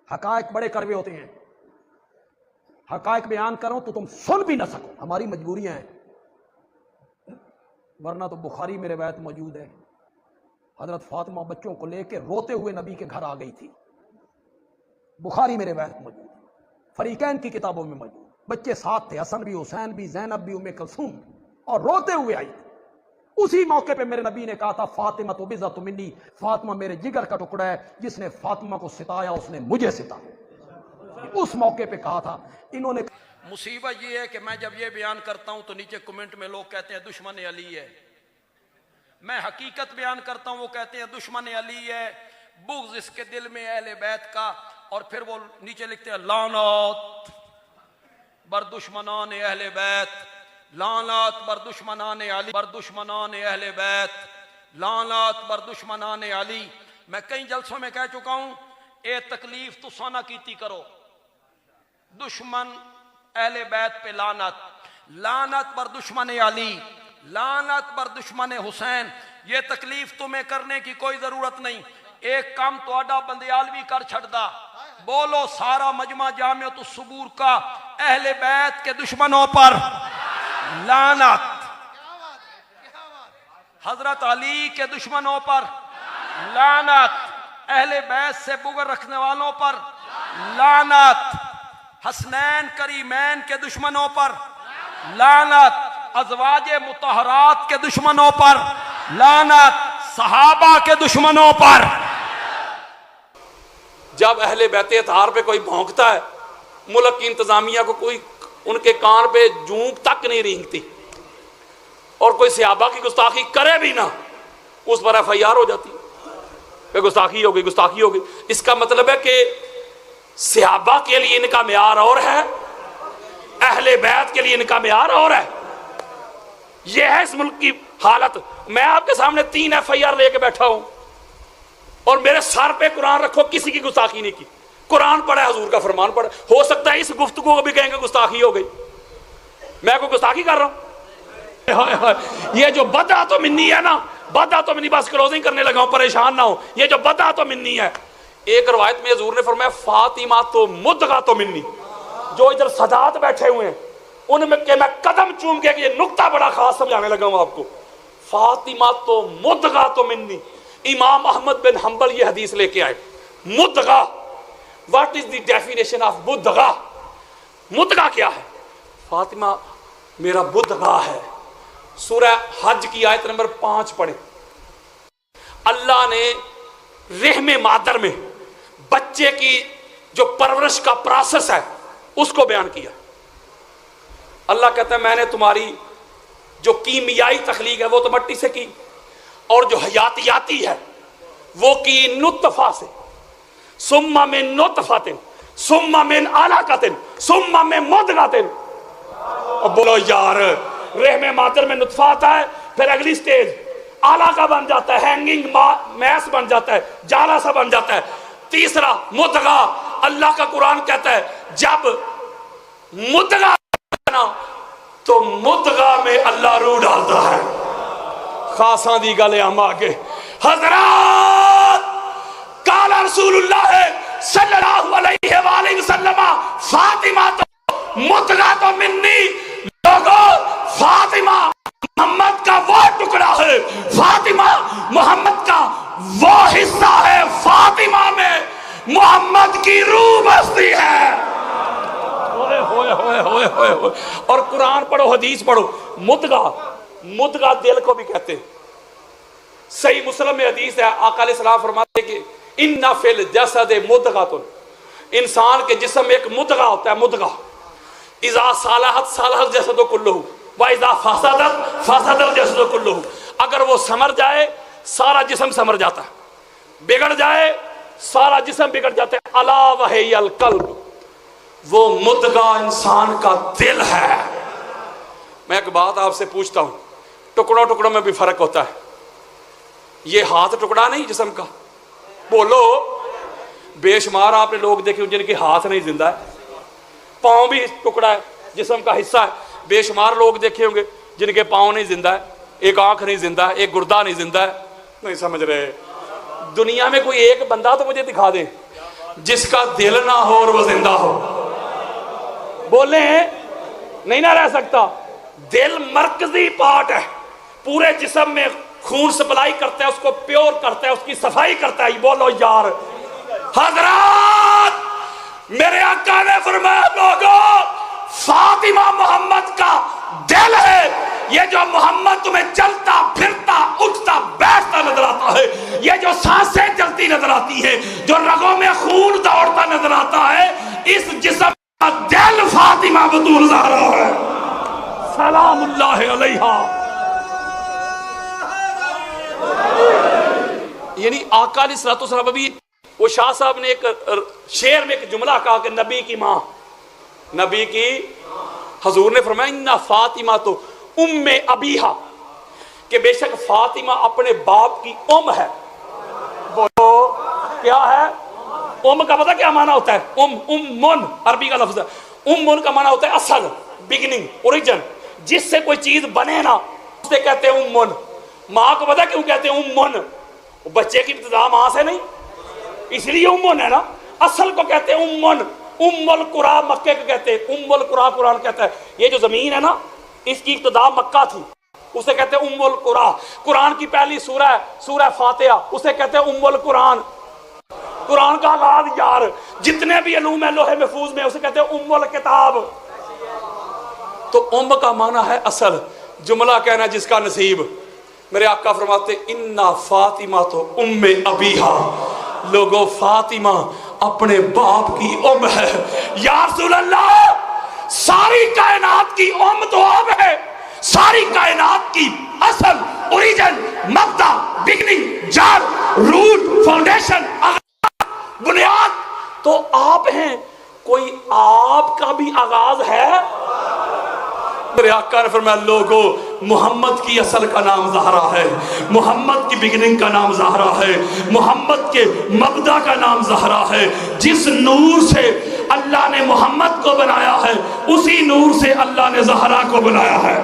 حقائق بڑے کڑوے ہوتے ہیں، حقائق بیان کرو تو تم سن بھی نہ سکو، ہماری مجبوریاں ہیں، ورنہ تو بخاری میں روایت موجود ہے، حضرت فاطمہ بچوں کو لے کے روتے ہوئے نبی کے گھر آ گئی تھی، بخاری میں روایت موجود ہے، فریقین کی کتابوں میں موجود، بچے ساتھ تھے، حسن بھی، حسین بھی، زینب بھی، ام کلثوم بھی، اور روتے ہوئے آئی تھی۔ اسی موقع پہ میرے نبی نے کہا تھا فاطمہ تو بضعۃ منی، فاطمہ میرے جگر کا ٹکڑا ہے، جس نے فاطمہ کو ستایا اس نے مجھے ستایا، اس موقع پہ کہا تھا۔ انہوں نے مصیبت یہ ہے کہ میں جب یہ بیان کرتا ہوں تو نیچے کمنٹ میں لوگ کہتے ہیں دشمن علی ہے، میں حقیقت بیان کرتا ہوں وہ کہتے ہیں دشمن علی ہے، بغض اس کے دل میں اہل بیت کا، اور پھر وہ نیچے لکھتے ہیں لعنات بر دشمنان اہل بیت، لعنات بر دشمنان علی، بر دشمنان اہل بیت، لعنات بر دشمنان علی۔ میں کئی جلسوں میں کہہ چکا ہوں اے تکلیف تو سونا کیتی کرو، دشمن اہل بیت پہ لعنت، لعنت بر دشمن علی، لعنت بر دشمن حسین، یہ تکلیف تمہیں کرنے کی کوئی ضرورت نہیں، ایک کام تو اڈا بندیالوی کر چھڑدا، بولو سارا مجمع جامعۃ الصبور کا اہل بیت کے دشمنوں پر لعنت، حضرت علی کے دشمنوں پر لعنت، اہل بیت سے بغض رکھنے والوں پر لعنت، حسنین کریمین کے دشمنوں پر لعنت، ازواج مطہرات کے دشمنوں پر لعنت، صحابہ کے دشمنوں پر۔ جب اہل بیت اطہار پہ کوئی بھونکتا ہے، ملک کی انتظامیہ کو کوئی ان کے کان پہ جونک تک نہیں رینگتی، اور کوئی صحابہ کی گستاخی کرے بھی نہ، اس پر ایف آئی آر ہو جاتی کہ گستاخی ہو گئی، گستاخی ہو گئی۔ اس کا مطلب ہے کہ صحابہ کے لیے ان کا معیار اور ہے، اہل بیت کے لیے ان کا معیار اور ہے۔ یہ ہے اس ملک کی حالت۔ میں آپ کے سامنے 3 ایف آئی آر لے کے بیٹھا ہوں، اور میرے سر پہ قرآن رکھو، کسی کی گستاخی نہیں کی، قرآن پڑھا ہے، حضور کا فرمان پڑھا، ہو سکتا ہے اس گفتگو کو بھی کہیں گے گستاخی ہو گئی، میں کوئی گستاخی کر رہا ہوں؟ یہ جو بدعت و منی ہے نا، بدعت و منی، بس کلوزنگ کرنے لگا ہوں، پریشان نہ ہوں، یہ جو بدعت و منی ہے، ایک روایت میں حضور نے فرمایا فاطمہ تو مدغۃ منی، جو ادھر سادات بیٹھے ہوئے ہیں ان میں کہ میں قدم چوم کے یہ نقطہ بڑا خاص سمجھانے لگا ہوں آپ کو، فاطمہ تو مدغۃ منی۔ امام احمد بن حنبل یہ حدیث لے کے آئے، مدغہ، what is the definition of مدغہ؟ مدغہ کیا ہے؟ فاطمہ میرا مدغہ ہے۔ سورہ حج کی آیت نمبر 5 پڑھیں، اللہ نے رحم مادر میں بچے کی جو پرورش کا پروسیس ہے اس کو بیان کیا۔ اللہ کہتا ہے میں نے تمہاری جو کیمیائی تخلیق ہے وہ تو مٹی سے کی، اور جو حیاتیاتی ہے وہ کی نطفہ سے، ثم من نطفۃ ثم من علقۃ ثم من مضغۃ۔ اب بولو یار، رحم مادر میں نطفہ آتا ہے، پھر اگلی سٹیج علاقہ بن جاتا ہے، ہینگنگ میس بن جاتا ہے، جالا سا بن جاتا ہے، تیسرا مدغہ۔ اللہ کا قرآن کہتا ہے جب مدغہ بنا تو مدغہ میں اللہ روح ڈالتا ہے۔ خاصاں دی گلے ہم آگے، حضرات قال رسول اللہ صلی اللہ علیہ وآلہ وسلم فاطمہ تو مدغہ تو منی۔ لوگوں، فاطمہ محمد کا وہ ٹکڑا ہے، فاطمہ محمد کا وہ حصہ ہے، فاطمہ میں محمد کی روح بستی ہے۔ اور قرآن پڑھو، حدیث پڑھو، مدغہ، مدغہ دل کو بھی کہتے ہیں۔ صحیح مسلم میں حدیث ہے، آقا علیہ السلام فرماتے ہیں کہ ان فی الجسد مدغۃ، انسان کے جسم میں ایک مدغہ ہوتا ہے، مدغہ، اذا صالحت صالح الجسد کلہ واذا فسدت فسد الجسد کلہ، اگر وہ سمر جائے سارا جسم سمر جاتا ہے، بگڑ جائے سارا جسم بگڑ جاتا ہے۔ الا وہی القلب، وہ مدغہ انسان کا دل ہے۔ میں ایک بات آپ سے پوچھتا ہوں، ٹکڑوں ٹکڑوں میں بھی فرق ہوتا ہے، یہ ہاتھ ٹکڑا نہیں جسم کا، بولو، بے شمار آپ نے لوگ دیکھے جن کے ہاتھ نہیں زندہ ہے، پاؤں بھی ٹکڑا ہے، جسم کا حصہ ہے، بے شمار لوگ دیکھے ہوں گے جن کے پاؤں نہیں زندہ ہے، ایک آنکھ نہیں زندہ ہے، ایک گردہ نہیں زندہ ہے۔ نہیں سمجھ رہے؟ دنیا میں کوئی ایک بندہ تو مجھے دکھا دیں جس کا دل نہ ہو اور وہ زندہ ہو. بولے نہیں نہ رہ سکتا. دل مرکزی پارٹ ہے, پورے جسم میں خون سپلائی کرتا ہے, اس کو پیور کرتا ہے, اس کی صفائی کرتا ہے. بولو یار. حضرات میرے آقا نے فرمایا لوگوں فاطمہ محمد کا دل ہے. یہ جو محمد تمہیں چلتا پھرتا اٹھتا بیٹھتا نظر آتا ہے, یہ جو سانسیں چلتی نظر آتی ہے, جو رگوں میں خون دوڑتا نظر آتا ہے, اس جسم کا دل فاطمہ بطول زہرا ہے سلام اللہ علیہا. یعنی آقا علیہ الصلوۃ والسلام. ابھی وہ شاہ صاحب نے ایک شعر میں ایک جملہ کہا کہ نبی کی ماں, نبی کی, حضور نے فرمایا اِنَّ فاطمہ تو ام ابیہا, کہ بے شک فاطمہ اپنے باپ کی ام ہے. بولو کیا ہے؟ ام کا پتہ کیا معنی ہوتا ہے؟ امن عربی کا لفظ ہے. امن کا معنی ہوتا ہے اصل, بگننگ, اوریجن. جس سے کوئی چیز بنے نا اسے کہتے ہیں امن. ماں کو پتہ کیوں کہتے ہیں امن؟ بچے کی ابتدا ماں سے نہیں, اس لیے امن ہے نا. اصل کو کہتے ہیں امن. ام القرآ مکے کو کہتے ہیں, ام القرآ قرآن کہتا ہے. یہ جو زمین ہے نا اس کی ابتدا مکہ تھی, اسے کہتے ہیں ام القرآ. قرآن کی پہلی سورہ ہے سورہ فاتحہ, اسے کہتے ہیں ام القرآن. قرآن کا آغاز یار جتنے بھی علوم ہے لوح محفوظ میں اسے کہتے ہیں ام الکتاب. تو ام کا معنی ہے اصل. جملہ کہنا جس کا نصیب. میرے آقا فرماتے اِنَّ فاطمہ تو ام ابیہا, لوگوں فاطمہ اپنے باپ کی ام ہے. یا رسول اللہ ساری کائنات کی ام تو اب ہے, ساری کائنات کی اصل, اوریجن, مبدا, بگننگ, جڑ, روٹ, فاؤنڈیشن, بنیاد تو آپ ہیں. کوئی آپ کا بھی آغاز ہے؟ میرے آقا نے فرمایا لوگوں محمد کی اصل کا نام زہرا ہے, محمد کی بگننگ کا نام زہرا ہے, محمد کے مبدا کا نام زہرا ہے. جس نور سے اللہ نے محمد کو بنایا ہے اسی نور سے اللہ نے زہرا کو بنایا ہے.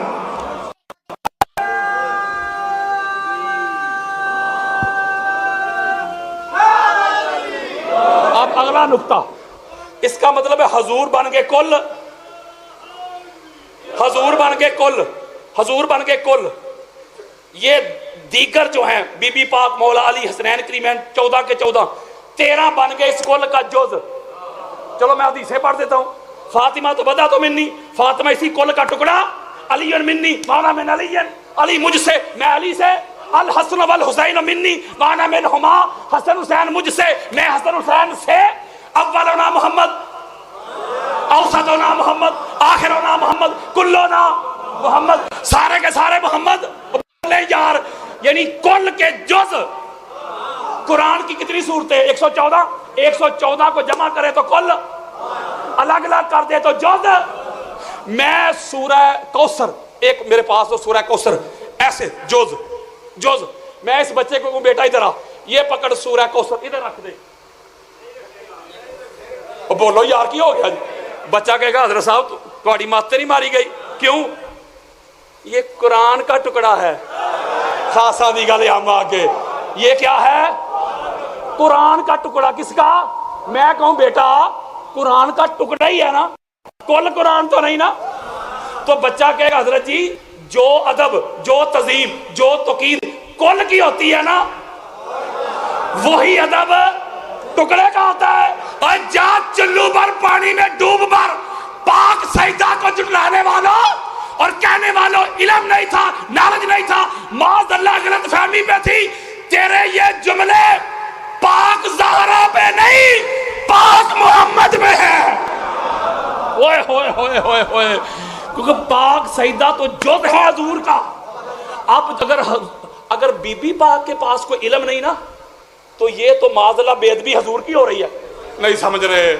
اب اگلا نقطہ, اس کا مطلب ہے حضور بن کے کل, حضور بن کے کل, حضور بن کے کل. یہ دیگر جو ہیں بی بی پاک, مولا علی, حسنین کریمین 14 کے 14, 13 بن کے اس کل کا جز. چلو میں حدیثیں پڑھ دیتا ہوں. فاطمہ تو بدا تو منی, فاطمہ اسی کل کا ٹکڑا. علی منی مانا من علی, علی مجھ سے میں علی سے. الحسن والحسین منی مانا منہما, حسن حسین مجھ سے میں حسن حسین سے. اولنا محمد, اوسطنا محمد, آخرنا محمد, کلنا محمد, سارے کے سارے محمد. بولے یار یعنی کل کے جز. قرآن کی کتنی صورتیں؟ 114. 114 کو جمع کرے تو کل, الگ الگ کر دے تو جز. میں سورہ کوثر, ایک میرے پاس تو سورہ کوثر ایسے جز جز, میں اس بچے کو بیٹا ادھر آ, یہ پکڑ سورہ کوثر ادھر رکھ دے. بولو یار کی ہو گیا جی؟ بچہ کہے گا حضرت صاحب تھوڑی ماتیں نہیں ماری گئی. کیوں؟ یہ قرآن کا ٹکڑا ہے. خاصا دی گل آگے, یہ کیا ہے؟ قرآن کا ٹکڑا. کس کا؟ میں کہوں بیٹا قرآن کا ٹکڑا ہی ہے نا, کل قرآن تو نہیں نا. تو بچہ کہے گا حضرت جی جو ادب, جو تہذیب, جو توقیر کل کی ہوتی ہے نا وہی ادب ٹکڑے کا ہوتا ہے. اور جا چلو بھر پانی میں ڈوب بھر, پاک سیدہ کو جھٹلانے والوں اور کہنے والوں علم نہیں تھا, نالج نہیں تھا, معاذ اللہ غلط فہمی پہ تھی. تیرے یہ جملے پاک زہرا پہ نہیں پاک محمد میں ہے. ہوئے ہوئے ہوئے ہوئے ہوئے, کیونکہ پاک سیدہ تو جز ہے حضور کا. اب اگر بی بی پاک کے پاس کوئی علم نہیں نا تو یہ تو معاذ اللہ بے ادبی حضور کی ہو رہی ہے. نہیں سمجھ رہے؟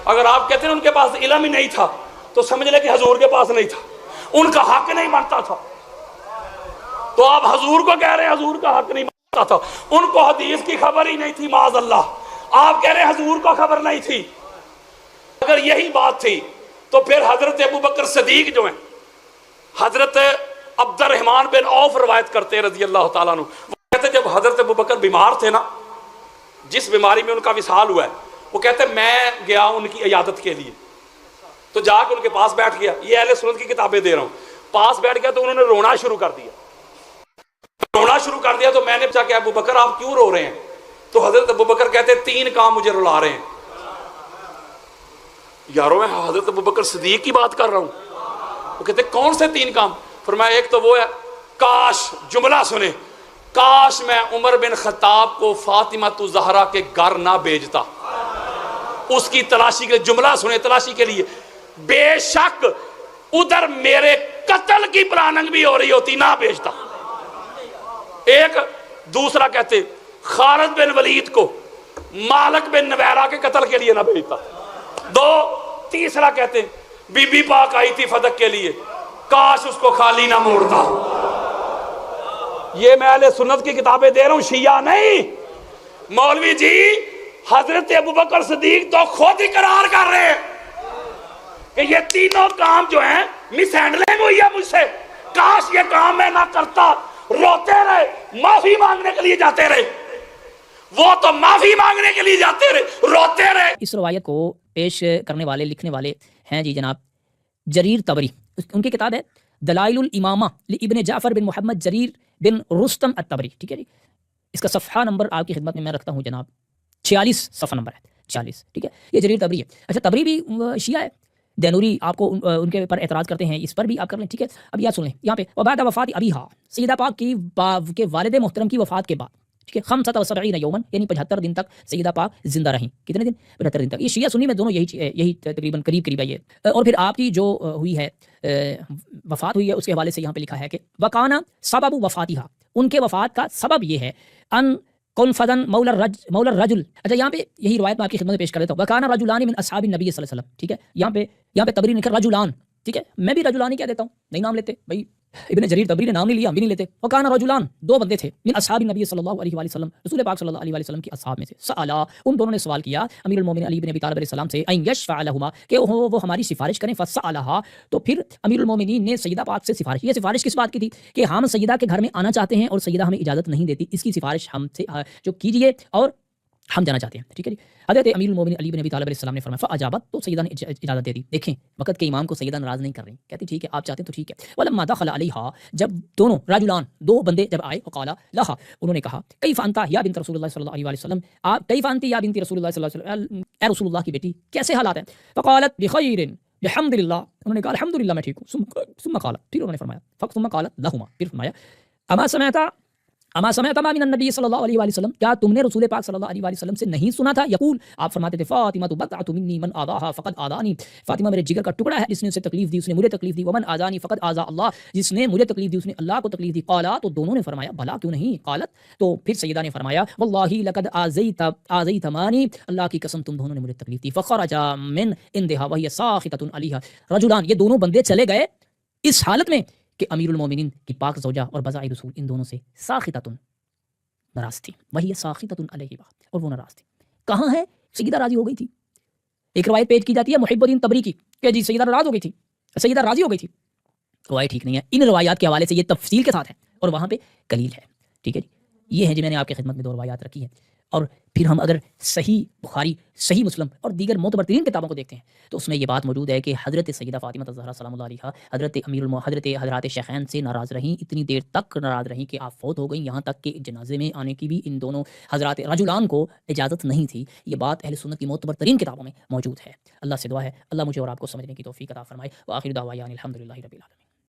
اگر آپ کہتے ہیں ان کے پاس علم ہی نہیں تھا تو سمجھ لے کہ حضور کے پاس نہیں تھا, ان کا حق نہیں بنتا تھا. تو آپ حضور کو کہہ رہے ہیں حضور کا حق نہیں بنتا تھا. ان کو حدیث کی خبر ہی نہیں تھی معاذ اللہ, آپ کہہ رہے ہیں حضور کو خبر نہیں تھی. اگر یہی بات تھی تو پھر حضرت ابوبکر صدیق جو ہیں, حضرت عبد الرحمن بن عوف روایت کرتے ہیں رضی اللہ تعالیٰ عنہ, وہ کہتے ہیں جب حضرت ابوبکر بیمار تھے نا, جس بیماری میں ان کا وصال ہوا ہے وہ کہتے ہیں میں گیا ان کی عیادت کے لیے، تو جا کے ان کے پاس بیٹھ گیا، یہ اہل سنت کی کتابیں دے رہا ہوں، پاس بیٹھ گیا تو انہوں نے رونا شروع کر دیا، تو میں نے پوچھا کہ ابو بکر آپ کیوں رو رہے ہیں؟ تو حضرت ابو بکر کہتے ہیں 3 کام مجھے رلا رہے ہیں۔ یارو میں حضرت ابو بکر صدیق کی بات کر رہا ہوں۔ وہ کہتے ہیں کون سے 3 کام؟ فرمایا ایک تو وہ ہے، کاش، جملہ سنیں، کاش میں عمر بن خطاب کو فاطمہ الزہرا کے گھر نہ بھیجتا، اس کی تلاشی کے، جملہ سنیں تلاشی کے لیے، بے شک ادھر میرے قتل کی پلاننگ بھی ہو رہی ہوتی، نہ بھیجتا۔ ایک دوسرا کہتے خالد بن ولید کو مالک بن نویرہ کے قتل کے لیے نہ بھیجتا۔ تیسرا کہتے بی بی پاک آئی تھی فتح کے لیے، کاش اس کو خالی نہ موڑتا۔ یہ میں اہل سنت کی کتابیں دے رہا ہوں، شیعہ نہیں۔ مولوی جی حضرت ابوبکر صدیق تو خود اقرار کر رہے ہیں کہ یہ تینوں کام جو ہیں مس ہینڈلنگ ہوئی ہے مجھ سے، کاش یہ کام میں نہ کرتا۔ روتے رہے، معافی مانگنے کے لیے جاتے رہے، وہ تو معافی مانگنے کے لیے جاتے رہے، روتے رہے۔ اس روایت کو پیش کرنے والے، لکھنے والے ہیں جی جناب جریر طبری، ان کی کتاب ہے دلائل الامامہ لابن جعفر بن محمد جریر بن رستم الطبری، ٹھیک ہے جی۔ اس کا صفحہ نمبر آپ کی خدمت میں رکھتا ہوں جناب، 46 صفحہ نمبر ہے 46، ٹھیک ہے۔ یہ جریر طبری ہے۔ اچھا طبری بھی شیعہ ہے، دینوری آپ کو ان کے پر اعتراض کرتے ہیں، اس پر بھی آپ کر لیں، ٹھیک ہے۔ اب یاد سن لیں یہاں پہ، وبعد وفات ابیہا، سیدہ پاک کی کے والد محترم کی وفات کے بعد، ٹھیک ہے، 75 یومن یعنی 75 دن تک سیدہ پاک زندہ رہیں۔ کتنے دن؟ 75 دن تک۔ یہ شیعہ سنی میں دونوں یہی تقریباً قریب ہے یہ۔ اور پھر آپ کی جو ہوئی ہے وفات ہوئی ہے، اس کے حوالے سے یہاں پہ لکھا ہے کہ وکانا سبب وفاتہا، ان کے وفات کا سبب یہ ہے ان کنفدن مولا الرجل۔ اچھا یہاں پہ یہی روایت میں آپ کی خدمت میں پیش کر دیتا ہوں، وکانا رجلان من اصحاب النبی صلی اللہ علیہ وسلم، ٹھیک ہے۔ یہاں پہ طبری نے لکھا رجلان، ٹھیک ہے، میں بھی رجلان ہی کہہ دیتا ہوں، نہیں نام لیتے بھائی، ابن جریر طبری نے نام نہیں لیا، ہم بھی نہیں لیتے۔ وکانا رجلان، 2 بندے تھے، من اصحاب النبی صلی اللہ علیہ وآلہ وسلم، رسول پاک صلی اللہ علیہ وآلہ وسلم کی اصحاب میں سے، سألا، ان دونوں نے سوال کیا امیر المومنین علی بن ابی طالب علیہ السلام سے، ان یشفع لہما، کہ وہ ہماری سفارش کریں، فسألہا، تو پھر امیر المومنین نے سیدہ پاک سے سفارش، یہ سفارش کس بات کی تھی کہ ہم سیدہ کے گھر میں آنا چاہتے ہیں اور سیدہ ہمیں اجازت نہیں دیتی، اس کی سفارش ہم سے جو کیجئے اور ہم جانا چاہتے ہیں، ٹھیک ہے جی۔ حضرت امیر المومنین علی بن ابی طالب علیہ السلام نے فرمایا فاجابت، تو سیدہ نے اجازت دے دی۔ دیکھیں وقت کے امام کو سیدہ ناراض نہیں کر رہی، کہتی ٹھیک ہے آپ چاہتے ہیں تو ٹھیک ہے۔ ولما دخل علیہا، جب دونوں رجلان، 2 بندے جب آئے، وقال لہا، انہوں نے کہا کیف انت یا بنت رسول اللہ صلی اللہ علیہ وسلم، آپ کیف انت یا بنت رسول اللہ صلی اللہ علیہ وسلم، اے رسول اللہ کی بیٹی کیسے حالات ہیں؟ فقالت بخیر الحمد للہ، انہوں نے کہا الحمدللہ میں ٹھیک ہوں۔ ثم قالت، پھر انہوں نے فرمایا ثم قالت لہما، پھر فرمایا اما سمعت ما من النبی صلی اللہ علیہ وآلہ وسلم، کیا تم نے رسول پاک صلی اللہ علیہ وآلہ وسلم سے نہیں سنا تھا؟ یقول، آپ فرماتے تھے فاطمہ بضعۃ منی من آذاها فقد آذانی، فاطمہ میرے جگر کا ٹکڑا ہے جس نے اسے تکلیف دی، اس نے مجھے تکلیف دی، ومن آذانی فقد آذا اللہ، جس نے مجھے تکلیف دی اس نے اللہ کو تکلیف دی۔ قالا، تو دونوں نے فرمایا بھلا کیوں نہیں؟ قالت، تو پھر سیدہ نے فرمایا واللہ لقد آذیتمانی، اللہ کی قسم تم دونوں نے مجھے تکلیف دی۔ فخرجا من عندها وهي ساخطۃ علیہا رجلان، یہ دونوں بندے چلے گئے اس حالت میں کہ امیر المومنین کی پاک زوجہ اور بضائی رسول ان دونوں سے ساخطۃ، ناراض تھی، وہی ساخطۃ علیہ، اور وہ ناراض تھی۔ کہاں ہے؟ سیدہ راضی ہو گئی تھی۔ ایک روایت پیش کی جاتی ہے محب الدین طبری کی کہ جی سیدہ ناراض ہو گئی تھی، سیدہ راضی ہو گئی تھی، روایت ٹھیک نہیں ہے۔ ان روایات کے حوالے سے یہ تفصیل کے ساتھ ہے اور وہاں پہ قلیل ہے، ٹھیک ہے جی۔ یہ ہے جی میں نے آپ کی خدمت میں 2 روایات رکھی ہیں، اور پھر ہم اگر صحیح بخاری، صحیح مسلم اور دیگر معتبر ترین کتابوں کو دیکھتے ہیں تو اس میں یہ بات موجود ہے کہ حضرت سیدہ فاطمہ الزہرا سلام اللہ علیہا حضرات شیخین سے ناراض رہیں، اتنی دیر تک ناراض رہیں کہ آپ فوت ہو گئیں، یہاں تک کہ جنازے میں آنے کی بھی ان دونوں حضرات رجلان کو اجازت نہیں تھی۔ یہ بات اہل سنت کی معتبر ترین کتابوں میں موجود ہے۔ اللہ سے دعا ہے اللہ مجھے اور آپ کو سمجھنے کی توفیق عطا فرمائے۔ وآخر دعوانا الحمدللہ رب العالمین۔